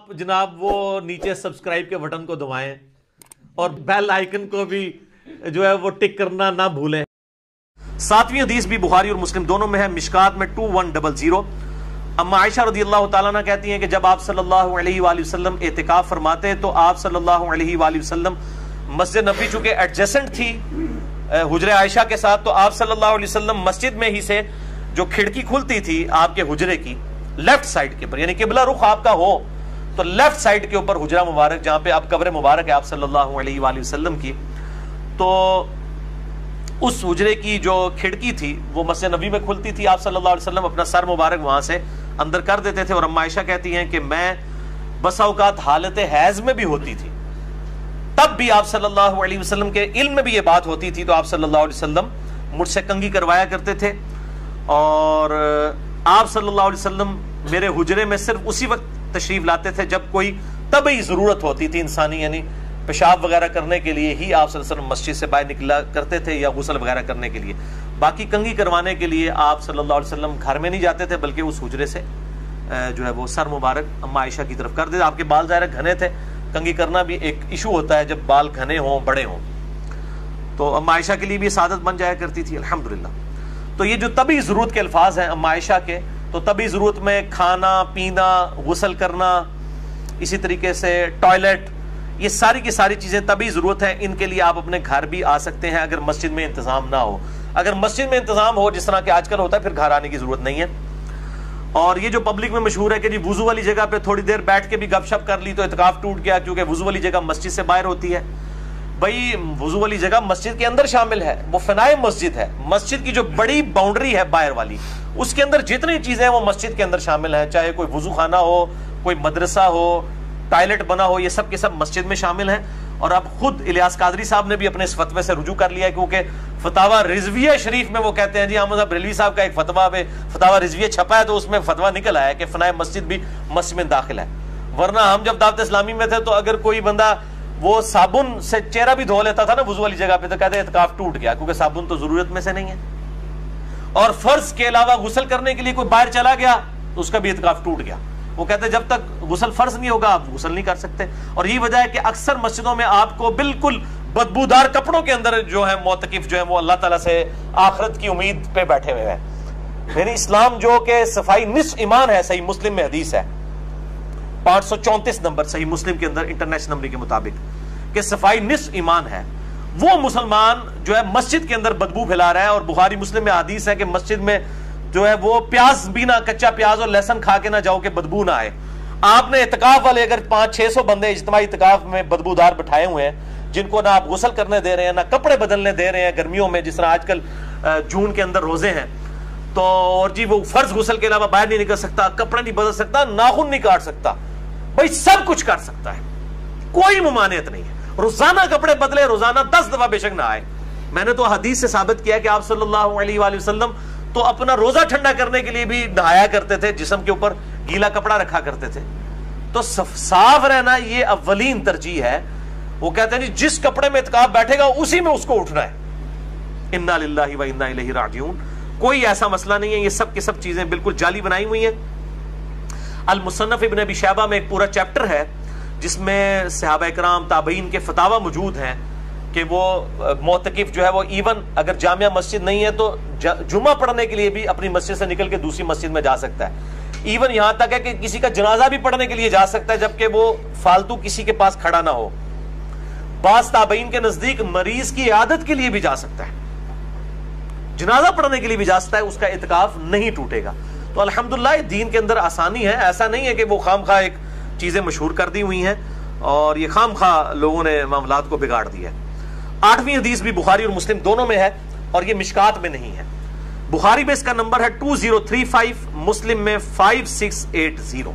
جناب وہ نیچے سبسکرائب کے بٹن کو دبائیں اور بیل آئیکن کو بھی جو ہے وہ ٹک کرنا نہ بھولیں۔ 7ویں حدیث بھی بخاری اور مسلم دونوں میں ہے، مشکات میں 2100۔ اما عائشہ رضی اللہ تعالیٰ عنہ کہتی ہیں کہ جب آپ صلی اللہ علیہ وآلہ وسلم اعتکاف فرماتے تو آپ صلی اللہ علیہ وآلہ وسلم مسجد نبوی چونکہ ایڈجسنٹ تھی حجرہ عائشہ کے ساتھ، تو آپ صلی اللہ علیہ وسلم مسجد میں ہی سے جو کھڑکی کھلتی تھی آپ کے حجرے کی لیفٹ سائڈ کے اوپر، یعنی قبلہ رخ آپ کا ہو تو لیفٹ سائڈ کے اوپر حجرہ مبارک جہاں پہ اب قبر مبارک ہے آپ صلی اللہ علیہ وآلہ وسلم کی، تو اس حجرے کی جو کھڑکی تھی وہ مسجد نبوی میں کھلتی تھی، آپ صلی اللہ علیہ وسلم اپنا سر مبارک وہاں سے اندر کر دیتے تھے۔ اور اما عائشہ کہتی ہیں کہ میں بسا اوقات حالت حیض میں بھی ہوتی تھی، تب بھی آپ صلی اللہ علیہ وسلم کے علم میں بھی یہ بات ہوتی تھی تو آپ صلی اللہ علیہ وسلم مجھ سے کنگھی کروایا کرتے تھے، اور آپ صلی اللہ علیہ وسلم میرے حجرے میں صرف اسی وقت تشریف لاتے تھے جب کوئی طبعی ضرورت ہوتی تھی انسانی، یعنی پیشاب وغیرہ کرنے کے لیے ہی آپ صلی اللہ علیہ وسلم مسجد سے باہر نکلا کرتے تھے یا غسل وغیرہ کرنے کے لیے، باقی کنگھی کروانے کے لیے آپ صلی اللہ علیہ وسلم گھر میں نہیں جاتے تھے بلکہ اس حجرے سے جو ہے وہ سر مبارک اما عائشہ کی طرف کر دیتے۔ آپ کے بال ظاہر گھنے تھے، کنگھی کرنا بھی ایک ایشو ہوتا ہے جب بال گھنے ہوں بڑے ہوں، تو اما عائشہ کے لیے بھی سعادت بن جایا کرتی تھی الحمدللہ۔ تو یہ جو طبعی ضرورت کے الفاظ ہیں اما عائشہ کے، تو طبعی ضرورت میں کھانا پینا، غسل کرنا، اسی طریقے سے ٹوائلٹ، یہ ساری کی ساری چیزیں طبعی ضرورت ہیں، ان کے لیے آپ اپنے گھر بھی آ سکتے ہیں اگر مسجد میں انتظام نہ ہو۔ اگر مسجد میں انتظام ہو جس طرح کہ آج کل ہوتا ہے پھر گھر آنے کی ضرورت نہیں ہے۔ اور یہ جو پبلک میں مشہور ہے کہ جی وضو والی جگہ پہ تھوڑی دیر بیٹھ کے بھی گپ شپ کر لی تو اعتکاف ٹوٹ گیا کیونکہ وضو والی جگہ مسجد سے باہر ہوتی ہے، بھائی وضو والی جگہ مسجد کے اندر شامل ہے، وہ فنائے مسجد ہے، مسجد کی جو بڑی باؤنڈری ہے باہر والی اس کے اندر جتنی چیزیں ہیں وہ مسجد کے اندر شامل ہیں، چاہے کوئی وضو خانہ ہو، کوئی مدرسہ ہو، ٹائلٹ بنا ہو، یہ سب کے سب مسجد میں شامل ہیں۔ اور اب خود الیاس قادری صاحب نے بھی اپنے اس فتوے سے رجوع کر لیا ہے کیونکہ فتاوی رضویہ شریف میں وہ کہتے ہیں جی احمد صاحب بریلوی صاحب کا ایک فتاوی رضویہ چھپا ہے تو اس میں فتویٰ نکل آیا کہ فنائے مسجد بھی مسجد میں داخل ہے، ورنہ ہم جب دعوت اسلامی میں تھے تو اگر کوئی بندہ وہ صابن سے چہرہ بھی دھو لیتا تھا نا وضو والی جگہ پہ تو کہتے ہیں اعتکاف ٹوٹ گیا کیونکہ صابن تو ضرورت میں سے نہیں ہے، اور فرض کے علاوہ غسل کرنے کے لیے کوئی باہر چلا گیا تو اس کا بھی اعتکاف ٹوٹ گیا۔ وہ کہتے ہیں جب تک غسل فرض نہیں ہوگا آپ غسل نہیں کر سکتے، اور یہی وجہ ہے کہ اکثر مسجدوں میں آپ کو بالکل بدبودار کپڑوں کے اندر جو ہے معتکف جو ہے وہ اللہ تعالیٰ سے آخرت کی امید پہ بیٹھے ہوئے ہیں۔ یعنی اسلام جو کہ صفائی نصف ایمان ہے، صحیح مسلم میں حدیث ہے 534 نمبر صحیح مسلم کے اندر انٹرنیشنل نمبر کے مطابق کہ صفائی نصف ایمان ہے، وہ مسلمان جو ہے مسجد کے اندر بدبو پھیلا رہا ہے۔ اور بخاری مسلم میں حدیث ہے کہ مسجد میں جو ہے وہ پیاز بھی نہ، کچا پیاز اور لہسن کھا کے نہ جاؤ کہ بدبو نہ آئے۔ آپ نے اعتکاف والے اگر 500-600 بندے اجتماعی اعتکاف میں بدبودار بٹھائے ہوئے ہیں جن کو نہ آپ غسل کرنے دے رہے ہیں نہ کپڑے بدلنے دے رہے ہیں گرمیوں میں، جس طرح آج کل جون کے اندر روزے ہیں، تو اور جی وہ فرض غسل کے علاوہ باہر نہیں نکل سکتا، کپڑے نہیں بدل سکتا، ناخن نہیں کاٹ سکتا، بھائی سب کچھ کر سکتا ہے، کوئی ممانعت نہیں ہے، روزانہ کپڑے بدلے، روزانہ 10 دفعہ بے شک نہ آئے۔ میں نے تو حدیث سے ثابت کیا کہ آپ صلی اللہ علیہ وآلہ وسلم تو اپنا روزہ ٹھنڈا کرنے کے لیے بھی نہایا کرتے تھے، جسم کے اوپر گیلا کپڑا رکھا کرتے تھے۔ تو صاف رہنا یہ اولین ترجیح ہے۔ وہ کہتے ہیں جی جس کپڑے میں اعتکاف بیٹھے گا اسی میں اس کو اٹھنا ہے، انا للہ و انا الیہ راجعون۔ کوئی ایسا مسئلہ نہیں ہے، یہ سب کی سب چیزیں بالکل جعلی بنائی ہوئی ہیں۔ المصنف ابن ابی شیبہ میں ایک پورا چیپٹر ہے جس میں صحابہ کرام تابعین کے فتاوی موجود ہیں کہ وہ معتکف جو ہے وہ ایون اگر جامعہ مسجد نہیں ہے تو جمعہ پڑھنے کے لیے بھی اپنی مسجد سے نکل کے دوسری مسجد میں جا سکتا ہے، ایون یہاں تک ہے کہ کسی کا جنازہ بھی پڑھنے کے لیے جا سکتا ہے جبکہ وہ فالتو کسی کے پاس کھڑا نہ ہو۔ بعض تابعین کے نزدیک مریض کی عیادت کے لیے بھی جا سکتا ہے، جنازہ پڑھنے کے لیے بھی جا سکتا ہے، اس کا اعتکاف نہیں ٹوٹے گا۔ تو الحمدللہ دین کے اندر آسانی ہے، ایسا نہیں ہے کہ وہ خام خواہ ایک چیزیں مشہور کر دی ہوئی ہیں اور یہ خام خواہ لوگوں نے معاملات کو بگاڑ دیا ہے۔ 8ویں حدیث بھی بخاری اور مسلم دونوں میں ہے اور یہ مشکات میں نہیں ہے۔ بخاری میں اس کا نمبر ہے 2035، مسلم میں 5680۔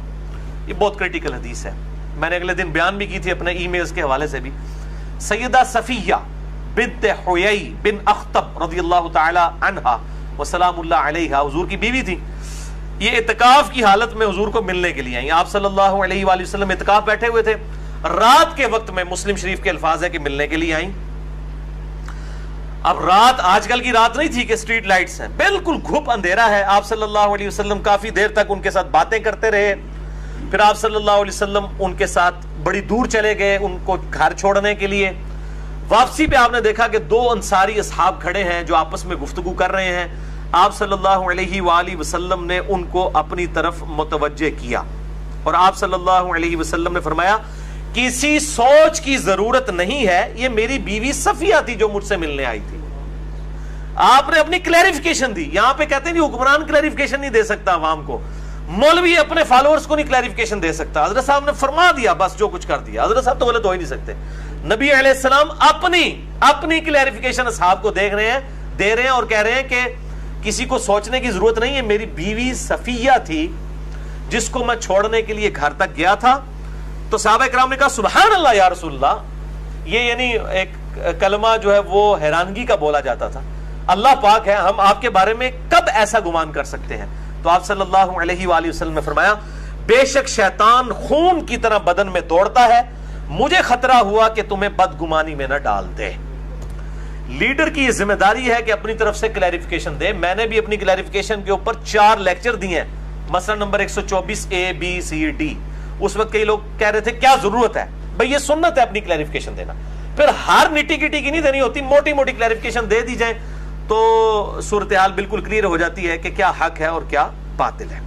یہ بہت کریٹیکل حدیث ہے، میں نے اگلے دن بیان بھی کی تھی اپنے ای میلز کے حوالے سے بھی۔ سیدہ صفیہ بنت حیی بن اخطب رضی اللہ تعالی عنہا وسلام اللہ علیہا حضور کی بیوی تھی، یہ اعتکاف کی حالت میں حضور کو ملنے کے لیے آئیں۔ آپ صلی اللہ علیہ وآلہ وسلم اعتکاف بیٹھے ہوئے تھے، رات کے وقت میں، مسلم شریف کے الفاظ ہے کہ ملنے کے لیے آئیں۔ اب رات آج کل کی رات نہیں تھی کہ اسٹریٹ لائٹس ہیں، بالکل گھپ اندھیرا ہے۔ آپ صلی اللہ علیہ وسلم کافی دیر تک ان کے ساتھ باتیں کرتے رہے، پھر آپ صلی اللہ علیہ وسلم ان کے ساتھ بڑی دور چلے گئے ان کو گھر چھوڑنے کے لیے. واپسی پہ آپ نے دیکھا کہ 2 انصاری اصحاب کھڑے ہیں جو آپس میں گفتگو کر رہے ہیں. آپ صلی اللہ علیہ وآلہ وسلم نے ان کو اپنی طرف متوجہ کیا اور آپ صلی اللہ علیہ وسلم نے فرمایا کسی سوچ کی ضرورت نہیں ہے, یہ میری بیوی صفیہ تھی جو مجھ سے ملنے آئی تھی. آپ نے اپنی کلیریفیکیشن دی. یہاں پہ کہتے ہیں حکمران کلیریفیکیشن نہیں دے سکتا عوام کو, مولوی اپنے فالوورز کو نہیں کلیریفیکیشن دے سکتا. حضرت صاحب نے فرما دیا, بس جو کچھ کر دیا. حضرت صاحب تو غلط ہو ہی نہیں سکتے. نبی علیہ السلام اپنی کلیریفیکیشن اصحاب کو دے رہے ہیں اور کہہ رہے ہیں کہ کسی کو سوچنے کی ضرورت نہیں ہے, میری بیوی صفیہ تھی جس کو میں چھوڑنے کے لیے گھر تک گیا تھا. تو صحابہ کرام نے کہا سبحان اللہ یا رسول اللہ. یہ یعنی ایک کلمہ جو ہے وہ حیرانگی کا بولا جاتا تھا. اللہ پاک ہے, ہم آپ کے بارے میں کب ایسا گمان کر سکتے ہیں. تو آپ صلی اللہ علیہ وآلہ وسلم نے فرمایا بے شک شیطان خون کی طرح بدن میں دوڑتا ہے, مجھے خطرہ ہوا کہ تمہیں بدگمانی میں نہ ڈال دے. لیڈر کی یہ ذمہ داری ہے کہ اپنی طرف سے کلیریفیکیشن دے. میں نے بھی اپنی کلیریفیکیشن کے اوپر 4 لیکچر دیے ہیں, مثلا number 124 A B C D. اس وقت کئی لوگ کہہ رہے تھے کیا ضرورت ہے, بھئی یہ سنت ہے اپنی کلیریفیکیشن دینا. پھر ہر نٹی گٹی کی نہیں دینی ہوتی, موٹی موٹی کلیریفیکیشن دے دی جائیں تو صورتحال بالکل کلیئر ہو جاتی ہے کہ کیا حق ہے اور کیا باطل ہے.